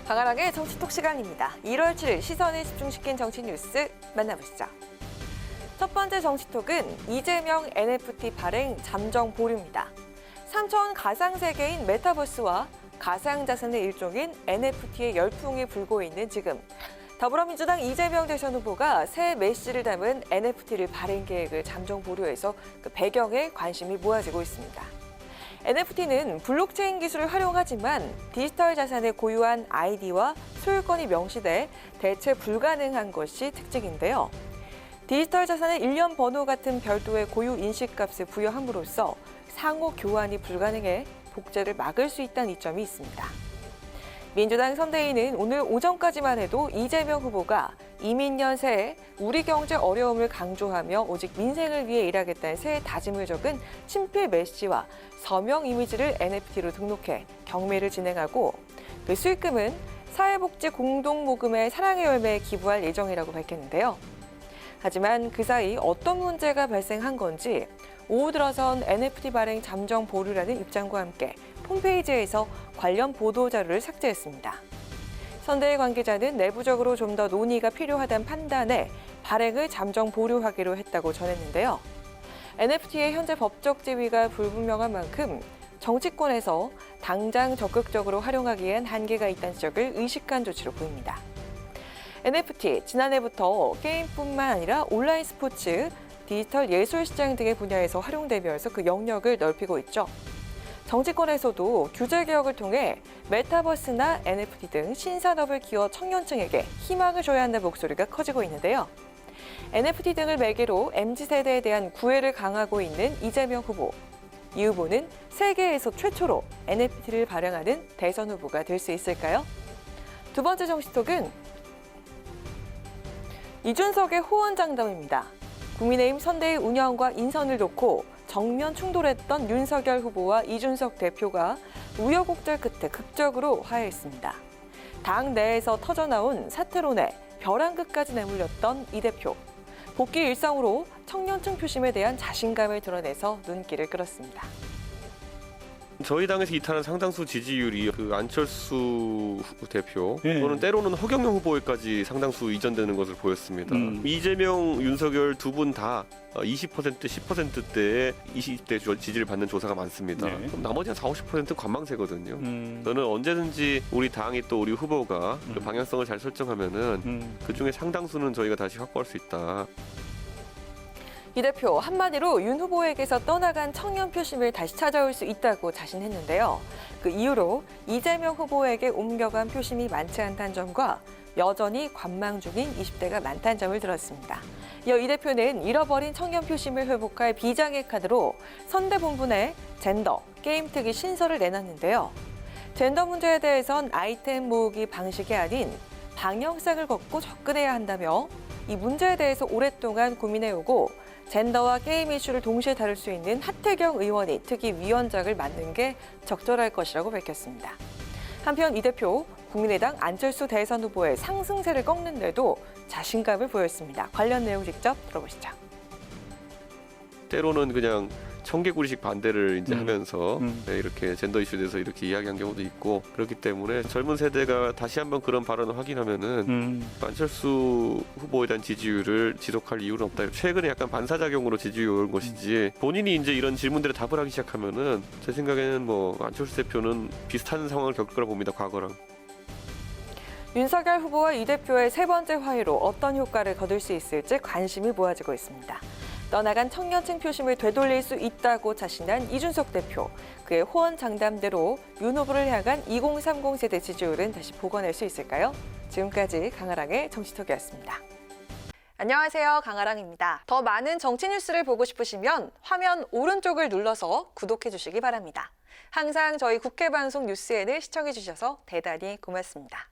강하랑의 정치톡 시간입니다. 1월 7일 시선을 집중시킨 정치 뉴스 만나보시죠. 첫 번째 정치톡은 이재명 NFT 발행 잠정 보류입니다. 3천 가상세계인 메타버스와 가상자산의 일종인 NFT의 열풍이 불고 있는 지금 더불어민주당 이재명 대선 후보가 새 메시를 담은 NFT를 발행 계획을 잠정 보류해서 그 배경에 관심이 모아지고 있습니다. NFT는 블록체인 기술을 활용하지만 디지털 자산의 고유한 아이디와 소유권이 명시돼 대체 불가능한 것이 특징인데요. 디지털 자산의 일련 번호 같은 별도의 고유 인식값을 부여함으로써 상호 교환이 불가능해 복제를 막을 수 있다는 이점이 있습니다. 민주당 선대위는 오늘 오전까지만 해도 이재명 후보가 이민년 새해 우리 경제 어려움을 강조하며 오직 민생을 위해 일하겠다는 새해 다짐을 적은 친필 메시와 서명 이미지를 NFT로 등록해 경매를 진행하고 그 수익금은 사회복지 공동모금의 사랑의 열매에 기부할 예정이라고 밝혔는데요. 하지만 그 사이 어떤 문제가 발생한 건지 오후 들어선 NFT 발행 잠정 보류라는 입장과 함께 홈페이지에서 관련 보도자료를 삭제했습니다. 선대위 관계자는 내부적으로 좀 더 논의가 필요하다는 판단에 발행을 잠정 보류하기로 했다고 전했는데요. NFT의 현재 법적 지위가 불분명한 만큼 정치권에서 당장 적극적으로 활용하기엔 한계가 있다는 지적을 의식한 조치로 보입니다. NFT, 지난해부터 게임뿐만 아니라 온라인 스포츠, 디지털 예술 시장 등의 분야에서 활용되면서 그 영역을 넓히고 있죠. 정치권에서도 규제 개혁을 통해 메타버스나 NFT 등 신산업을 키워 청년층에게 희망을 줘야 한다는 목소리가 커지고 있는데요. NFT 등을 매개로 MZ세대에 대한 구애를 강하고 있는 이재명 후보. 이 후보는 세계에서 최초로 NFT를 발행하는 대선 후보가 될 수 있을까요? 두 번째 정치톡은 이준석의 호언장담입니다. 국민의힘 선대위 운영과 인선을 놓고 정면 충돌했던 윤석열 후보와 이준석 대표가 우여곡절 끝에 극적으로 화해했습니다. 당 내에서 터져나온 사태론에 벼랑 끝까지 내몰렸던 이 대표. 복귀 일성으로 청년층 표심에 대한 자신감을 드러내서 눈길을 끌었습니다. 저희 당에서 이탈한 상당수 지지율이 그 안철수 대표 네. 또는 때로는 허경영 후보에까지 상당수 이전되는 것을 보였습니다. 이재명, 윤석열 두 분 다 20%, 10%대의 20대 지지를 받는 조사가 많습니다. 네. 그럼 나머지 한 40, 50%는 관망세거든요. 저는 언제든지 우리 당이 또 우리 후보가 그 방향성을 잘 설정하면은 그중에 상당수는 저희가 다시 확보할 수 있다. 이 대표 한마디로 윤 후보에게서 떠나간 청년 표심을 다시 찾아올 수 있다고 자신했는데요. 그 이후로 이재명 후보에게 옮겨간 표심이 많지 않다는 점과 여전히 관망 중인 20대가 많다는 점을 들었습니다. 이어 이 대표는 잃어버린 청년 표심을 회복할 비장의 카드로 선대본부 내 젠더, 게임 특위 신설을 내놨는데요. 젠더 문제에 대해선 아이템 모으기 방식이 아닌 방향성을 걷고 접근해야 한다며 이 문제에 대해서 오랫동안 고민해오고 젠더와 게임 이슈를 동시에 다룰 수 있는 하태경 의원이 특위 위원장을 맡는 게 적절할 것이라고 밝혔습니다. 한편 이 대표, 국민의당 안철수 대선 후보의 상승세를 꺾는데도 자신감을 보였습니다. 관련 내용 직접 들어보시죠. 때로는 그냥 청개구리식 반대를 이제 하면서 네, 이렇게 젠더 이슈에 대해서 이렇게 이야기한 경우도 있고 그렇기 때문에 젊은 세대가 다시 한번 그런 발언을 확인하면은 안철수 후보에 대한 지지율을 지속할 이유는 없다. 최근에 약간 반사작용으로 지지율이 오른 것이지 본인이 이제 이런 질문들에 답을 하기 시작하면은 제 생각에는 뭐 안철수 대표는 비슷한 상황을 겪을 거라 봅니다. 과거랑. 윤석열 후보와 이 대표의 세 번째 화해로 어떤 효과를 거둘 수 있을지 관심이 모아지고 있습니다. 떠나간 청년층 표심을 되돌릴 수 있다고 자신한 이준석 대표. 그의 호언장담대로 윤 후보를 향한 2030 세대 지지율은 다시 복원할 수 있을까요? 지금까지 강하랑의 정치톡이었습니다. 안녕하세요. 강하랑입니다. 더 많은 정치 뉴스를 보고 싶으시면 화면 오른쪽을 눌러서 구독해 주시기 바랍니다. 항상 저희 국회 방송 뉴스엔을 시청해 주셔서 대단히 고맙습니다.